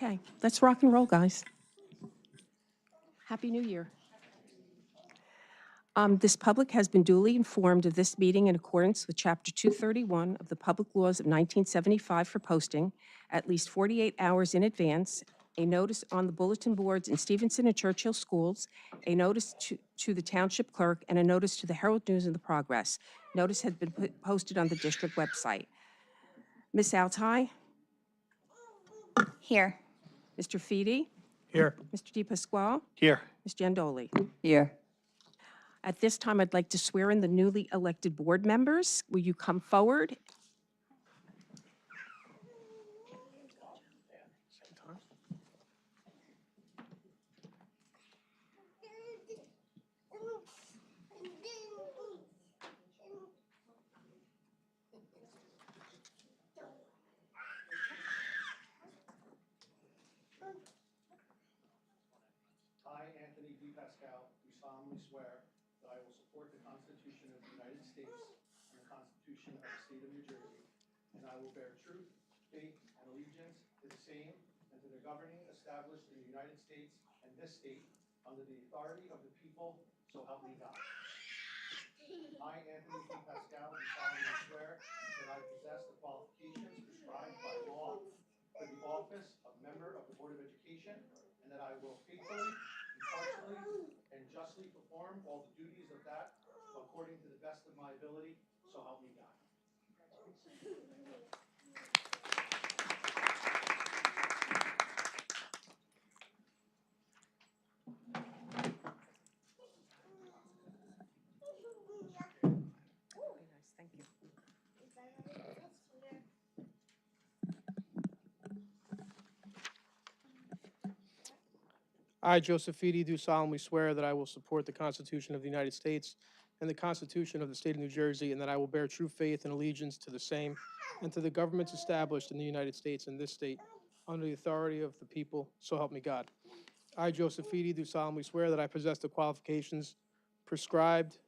Okay, let's rock and roll, guys. Happy New Year. This public has been duly informed of this meeting in accordance with Chapter 231 of the Public Laws of 1975 for posting at least 48 hours in advance, a notice on the bulletin boards in Stevenson and Churchill schools, a notice to the township clerk, and a notice to the Herald News and the Progress. Notice has been posted on the district website. Ms. Altai? Here. Mr. Feedy? Here. Mr. DePasquale? Here. Ms. Giandoli? Here. At this time, I'd like to swear in the newly elected board members. Will you come forward? I, Anthony D. Pascal, do solemnly swear that I will support the Constitution of the United States and the Constitution of the State of New Jersey, and I will bear truth, faith, and allegiance to the same and to the governing established in the United States and this state under the authority of the people, so help me God. I, Anthony D. Pascal, do solemnly swear that I possess the qualifications prescribed by law for the office of member of the Board of Education, and that I will faithfully, impartially, and justly perform all the duties of that according to the best of my ability, so help me God. Thank you. I, Joseph Feedy, do solemnly swear that I will support the Constitution of the United States and the Constitution of the State of New Jersey, and that I will bear true faith and allegiance to the same and to the governments established in the United States and this state under the authority of the people, so help me God. I, Joseph Feedy, do solemnly swear that I possess the qualifications prescribed.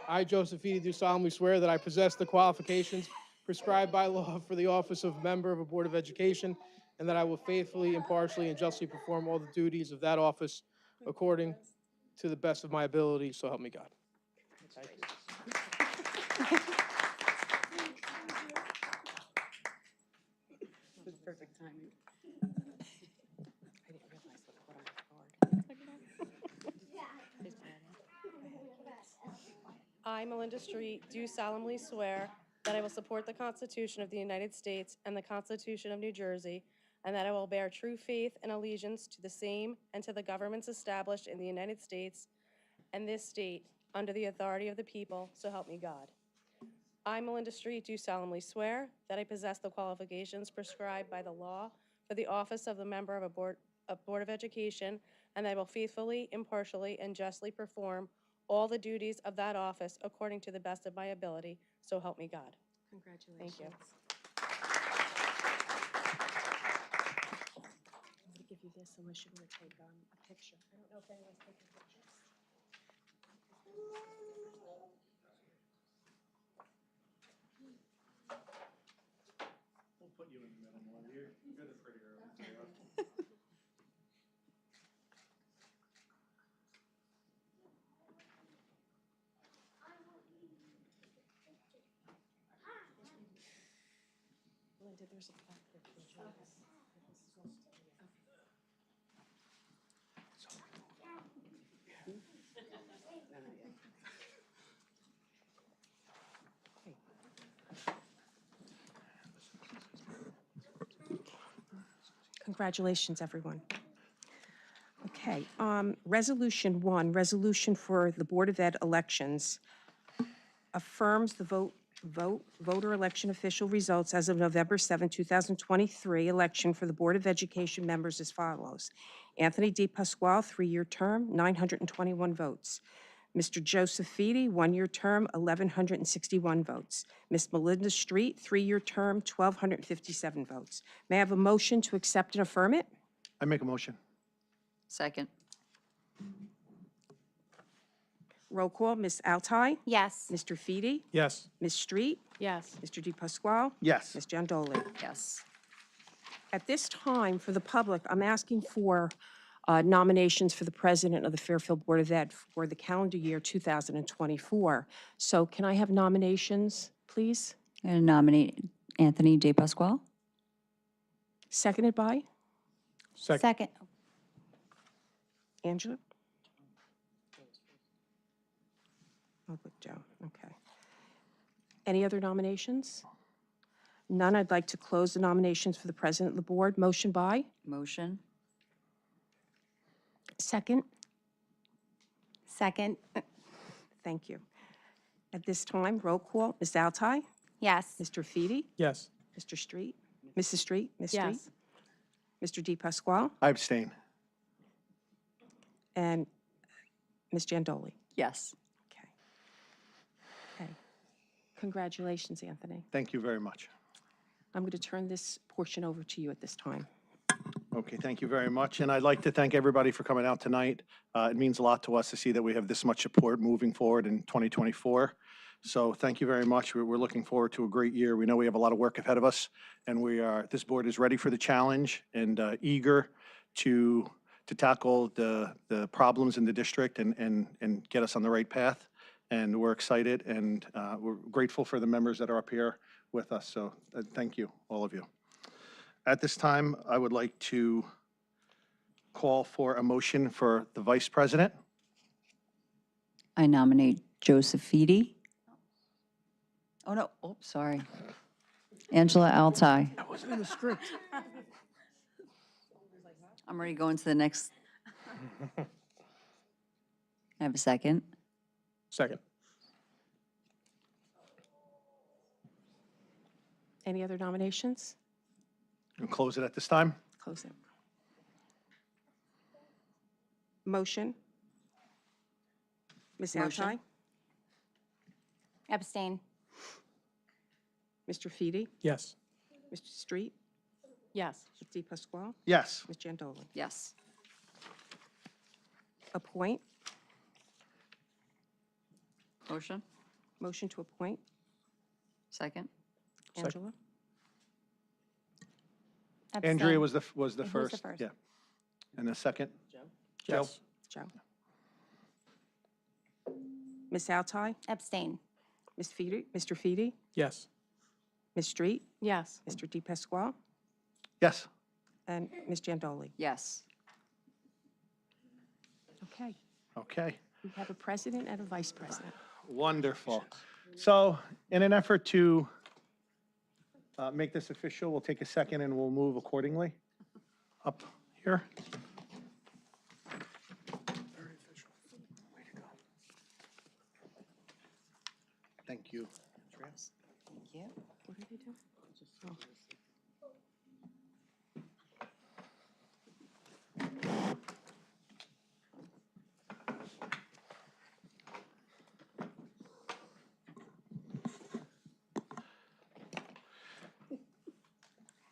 I, Joseph Feedy, do solemnly swear that I possess the qualifications prescribed by law for the office of member of a Board of Education, and that I will faithfully, impartially, and justly perform all the duties of that office according to the best of my ability, so help me God. Thank you. It was perfect timing. I didn't realize what on my card. I, Melinda Street, do solemnly swear that I will support the Constitution of the United States and the Constitution of New Jersey, and that I will bear true faith and allegiance to the same and to the governments established in the United States and this state under the authority of the people, so help me God. I, Melinda Street, do solemnly swear that I possess the qualifications prescribed by the law for the office of the member of a Board of Education, and that I will faithfully, impartially, and justly perform all the duties of that office according to the best of my ability, so help me God. Congratulations. Thank you. I'm going to give you this unless you want to take a picture. I don't know if anyone's taking pictures. We'll put you in the middle, Melinda. You're the prettier of the three of us. Linda, there's a plaque there for Jonas. Congratulations, everyone. Okay, Resolution 1, resolution for the Board of Ed elections affirms the voter election official results as of November 7, 2023, election for the Board of Education members as follows. Anthony D. Pasquale, 3-year term, 921 votes. Mr. Joseph Feedy, 1-year term, 1,161 votes. Ms. Melinda Street, 3-year term, 1,257 votes. May I have a motion to accept and affirm it? I make a motion. Second. Roll call, Ms. Altai? Yes. Mr. Feedy? Yes. Ms. Street? Yes. Mr. DePasquale? Yes. Ms. Giandoli? Yes. At this time, for the public, I'm asking for nominations for the president of the Fairfield Board of Ed for the calendar year 2024. So can I have nominations, please? I'm going to nominate Anthony De Pasquale. Seconded by Second. Angela? I'll put Joe, okay. Any other nominations? None. I'd like to close the nominations for the president of the board. Motion by? Motion. Second? Second. Thank you. At this time, roll call. Ms. Altai? Yes. Mr. Feedy? Yes. Mr. Street? Mrs. Street? Ms. Street? Yes. Mr. De Pasquale? I abstain. And Ms. Jandoli? Yes. Okay. Okay. Congratulations, Anthony. Thank you very much. I'm going to turn this portion over to you at this time. Okay, thank you very much. And I'd like to thank everybody for coming out tonight. It means a lot to us to see that we have this much support moving forward in 2024. So thank you very much. We're looking forward to a great year. We know we have a lot of work ahead of us, and this board is ready for the challenge and eager to tackle the problems in the district and get us on the right path. And we're excited, and we're grateful for the members that are up here with us. So thank you, all of you. At this time, I would like to call for a motion for the vice president. I nominate Joseph Feedy. Oh, no. Oh, sorry. Angela Altai. That wasn't in the script. I'm ready to go into the next. I have a second. Second. Any other nominations? And close it at this time. Close it. Motion? Ms. Motion. Altai? Abstain. Mr. Feedy? Yes. Mr. Street? Yes. Ms. De Pasquale? Yes. Ms. Jandoli? Yes. Appoint? Motion. Motion to appoint? Second. Second. Angela? Andrea Abstain. was the Who's the first. first? Yeah. And the second? Yes. Joe? Ms. Altai? Abstain. Ms. Feedy? Mr. Feedy? Yes. Ms. Street? Yes. Mr. De Pasquale? Yes. And Ms. Jandoli? Yes. Okay. Okay. We have a president and a vice president. Wonderful. So in an effort to make this official, we'll take a second and we'll move accordingly up here. Thank you. Thank you. What did they do? Oh.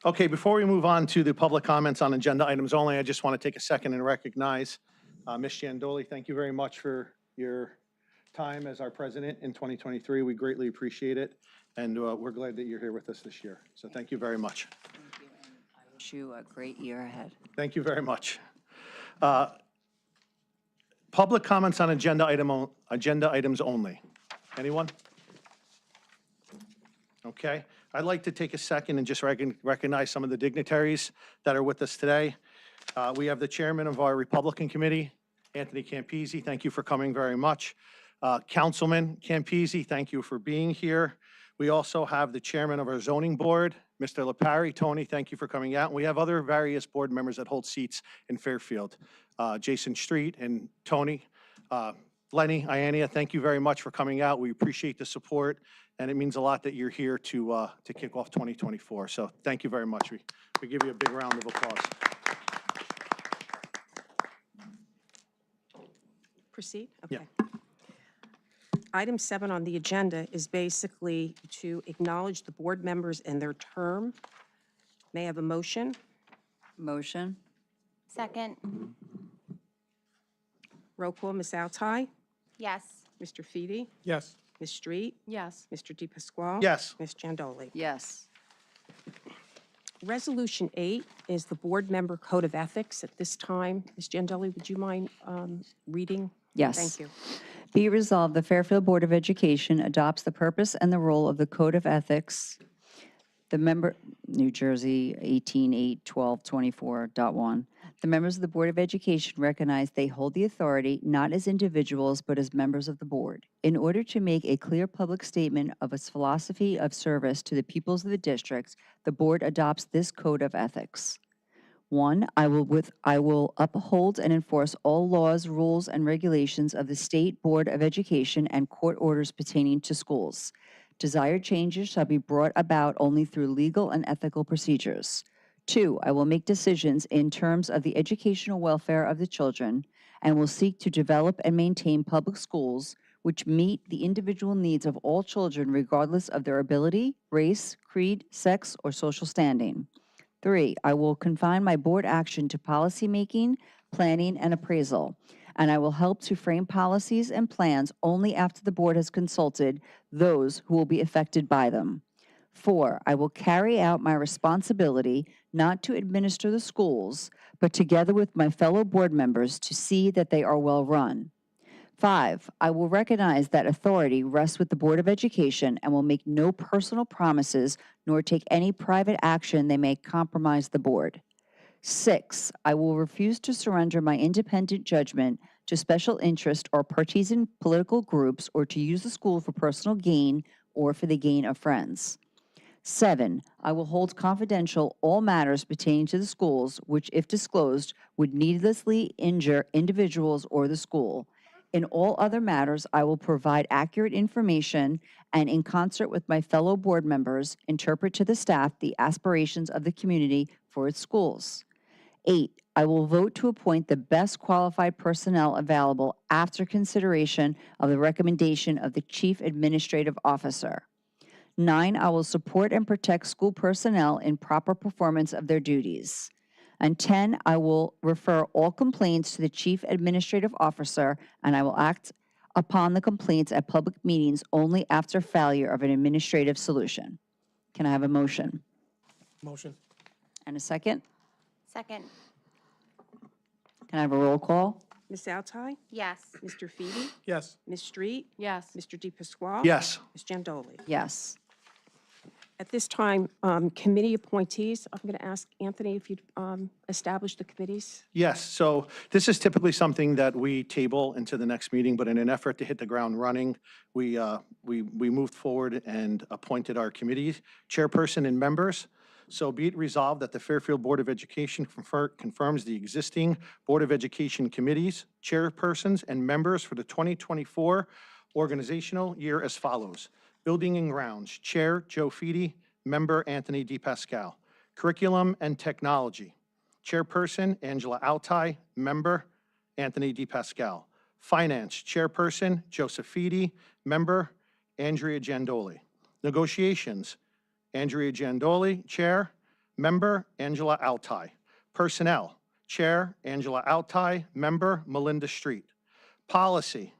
Okay, before we move on to the public comments on agenda items only, I just want to take a second and recognize Ms. Jandoli. Thank you very much for your time as our president in 2023. We greatly appreciate it, and we're glad that you're here with us this year. So thank you very much. Thank you. And I wish you a great year ahead. Thank you very much. Public comments on agenda items only. Anyone? Okay. I'd like to take a second and just recognize some of the dignitaries that are with us today. We have the chairman of our Republican Committee, Anthony Campisi. Thank you for coming very much. Councilman Campisi, thank you for being here. We also have the chairman of our zoning board, Mr. LaParry. Tony, thank you for coming out. And we have other various board members that hold seats in Fairfield. Jason Street and Tony. Lenny, Iania, thank you very much for coming out. We appreciate the support, and it means a lot that you're here to kick off 2024. So thank you very much. We give you a big round of applause. Proceed? Yeah. Okay. Item 7 on the agenda is basically to acknowledge the board members and their term. May I have a motion? Motion. Second. Roll call, Ms. Altai? Yes. Mr. Feedy? Yes. Ms. Street? Yes. Mr. De Pasquale? Yes. Ms. Jandoli? Yes. Resolution 8 is the Board Member Code of Ethics. At this time, Ms. Giandelli, would you mind reading? Yes. Thank you. Be it resolved, the Fairfield Board of Education adopts the purpose and the role of the Code of Ethics, the member, New Jersey 18.8.12.24.1. The members of the Board of Education recognize they hold the authority not as individuals but as members of the board. In order to make a clear public statement of its philosophy of service to the peoples of the districts, the board adopts this Code of Ethics. 1, I will uphold and enforce all laws, rules, and regulations of the State Board of Education and court orders pertaining to schools. Desired changes shall be brought about only through legal and ethical procedures. 2, I will make decisions in terms of the educational welfare of the children and will seek to develop and maintain public schools which meet the individual needs of all children regardless of their ability, race, creed, sex, or social standing. 3, I will confine my board action to policymaking, planning, and appraisal, and I will help to frame policies and plans only after the board has consulted those who will be affected by them. 4, I will carry out my responsibility not to administer the schools, but together with my fellow board members to see that they are well run. 5, I will recognize that authority rests with the Board of Education and will make no personal promises nor take any private action that may compromise the board. 6, I will refuse to surrender my independent judgment to special interest or partisan political groups or to use the school for personal gain or for the gain of friends. 7, I will hold confidential all matters pertaining to the schools which, if disclosed, would needlessly injure individuals or the school. In all other matters, I will provide accurate information and, in concert with my fellow board members, interpret to the staff the aspirations of the community for its schools. 8, I will vote to appoint the best qualified personnel available after consideration of the recommendation of the Chief Administrative Officer. 9, I will support and protect school personnel in proper performance of their duties. And 10, I will refer all complaints to the Chief Administrative Officer, and I will act upon the complaints at public meetings only after failure of an administrative solution. Can I have a motion? Motion. And a second? Second. Can I have a roll call? Ms. Altai? Yes. Mr. Feedy? Yes. Ms. Street? Yes. Mr. DePasquale? Yes. Ms. Giandelli? Yes. At this time, committee appointees, I'm going to ask Anthony if you'd establish the committees. Yes, so this is typically something that we table into the next meeting, but in an effort to hit the ground running, we moved forward and appointed our committee chairperson and members. So be it resolved that the Fairfield Board of Education confirms the existing Board of Education committees, chairpersons, and members for the 2024 organizational year as follows. Building and Grounds, Chair Joe Feedy, Member Anthony DePasquale. Curriculum and Technology, Chairperson Angela Altai, Member Anthony DePasquale. Finance, Chairperson Joseph Feedy, Member Andrea Giandoli. Negotiations, Andrea Giandoli, Chair, Member Angela Altai. Personnel, Chair Angela Altai, Member Melinda Street. Policy,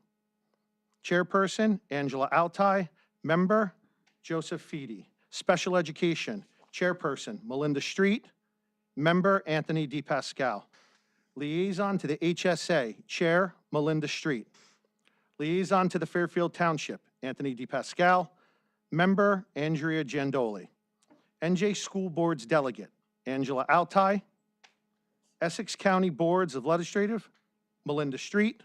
Chairperson Angela Altai, Member Joseph Feedy. Special Education, Chairperson Melinda Street, Member Anthony DePasquale. Liaison to the HSA, Chair Melinda Street. Liaison to the Fairfield Township, Anthony DePasquale. Member Andrea Giandoli. NJ School Boards Delegate, Angela Altai. Essex County Boards of Legislative, Melinda Street.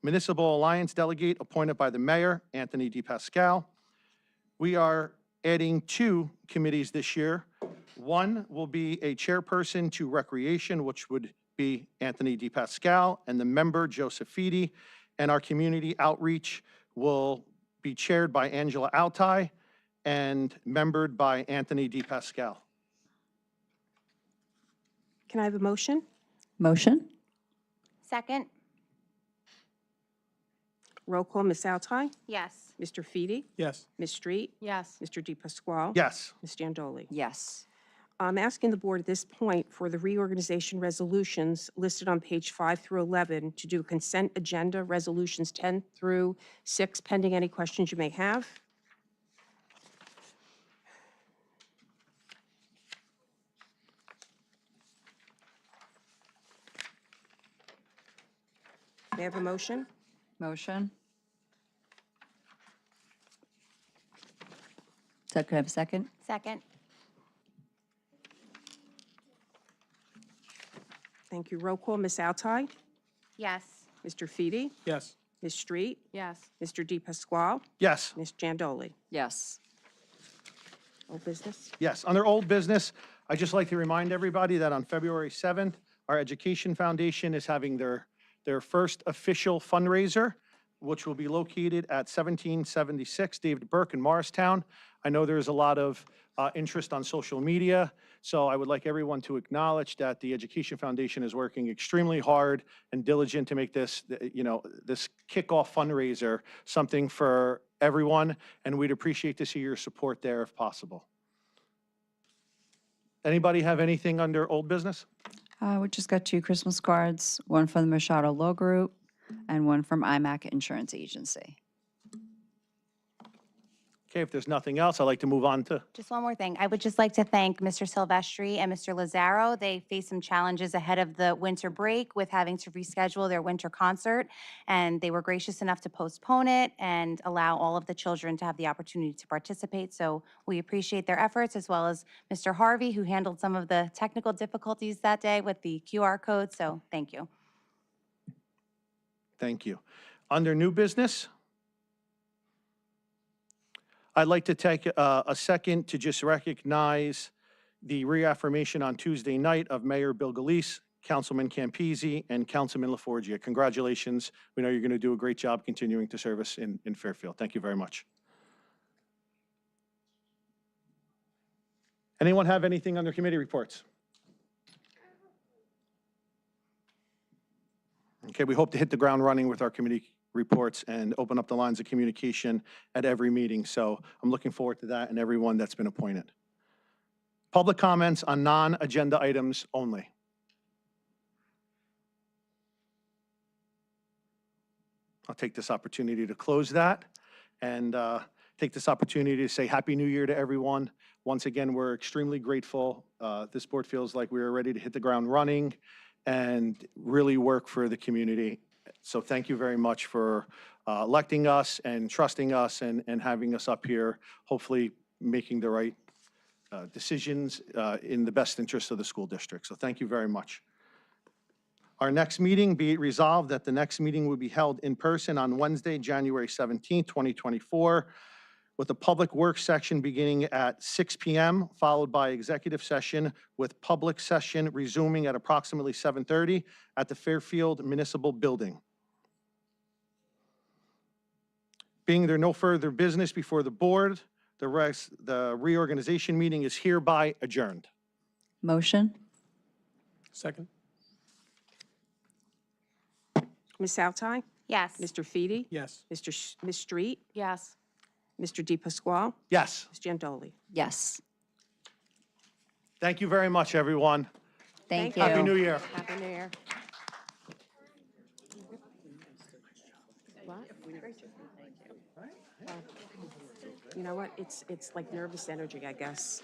Municipal Alliance Delegate appointed by the Mayor, Anthony DePasquale. We are adding 2 committees this year. One will be a chairperson to Recreation, which would be Anthony DePasquale, and the member, Joseph Feedy. And our Community Outreach will be chaired by Angela Altai and membered by Anthony DePasquale. Can I have a motion? Motion? Second. Roll call, Ms. Altai? Yes. Mr. Feedy? Yes. Ms. Street? Yes. Mr. DePasquale? Yes. Ms. Giandoli? Yes. I'm asking the board at this point for the reorganization resolutions listed on page 5 through 11 to do consent agenda resolutions 10 through 6, pending any questions you may have. May I have a motion? Motion. So could I have a second? Second. Thank you. Roll call, Ms. Altai, Yes. Mr. Feedy, Yes. Ms. Street, Yes. Mr. De Pasquale, Yes. Ms. Jandoli. Yes. Old business? Yes, under old business, I'd just like to remind everybody that on February 7th, our Education Foundation is having their first official fundraiser, which will be located at 1776 David Burke in Morristown. I know there's a lot of interest on social media, so I would like everyone to acknowledge that the Education Foundation is working extremely hard and diligent to make this, this kickoff fundraiser something for everyone, and we'd appreciate to see your support there if possible. Anybody have anything under old business? We just got 2 Christmas cards, one from the Machado Law Group and one from IMAC Insurance Agency. Okay, if there's nothing else, I'd like to move on to, Just one more thing. I would just like to thank Mr. Silvestri and Mr. Lazaro. They faced some challenges ahead of the winter break with having to reschedule their winter concert, and they were gracious enough to postpone it and allow all of the children to have the opportunity to participate. So we appreciate their efforts, as well as Mr. Harvey, who handled some of the technical difficulties that day with the QR code. So thank you. thank you. Under new business, I'd like to take a second to just recognize the reaffirmation on Tuesday night of Mayor Bill Galise, Councilman Campisi, and Councilman LaForgia. Congratulations. We know you're going to do a great job continuing to serve us in Fairfield. Thank you very much. Anyone have anything under committee reports? Okay, we hope to hit the ground running with our committee reports and open up the lines of communication at every meeting. So I'm looking forward to that and everyone that's been appointed. Public comments on non-agenda items only. I'll take this opportunity to close that and take this opportunity to say Happy New Year to everyone. Once again, we're extremely grateful. This board feels like we are ready to hit the ground running and really work for the community. So thank you very much for electing us and trusting us and having us up here, hopefully making the right decisions in the best interest of the school district. So thank you very much. Our next meeting, be it resolved that the next meeting will be held in person on Wednesday, January 17th, 2024, with a public work section beginning at 6 p.m., followed by executive session, with public session resuming at approximately 7:30 at the Fairfield Municipal Building. Being there no further business before the board, the reorganization meeting is hereby adjourned. Motion. Second? Ms. Altai, Yes. Mr. Feedy, Yes. Ms. Street, Yes. Mr. De Pasquale, Yes. Ms. Jandoli. Yes. Thank you very much, everyone. Thank you. Happy New Year. Happy New Year. What? You know what? It's like nervous energy, I guess.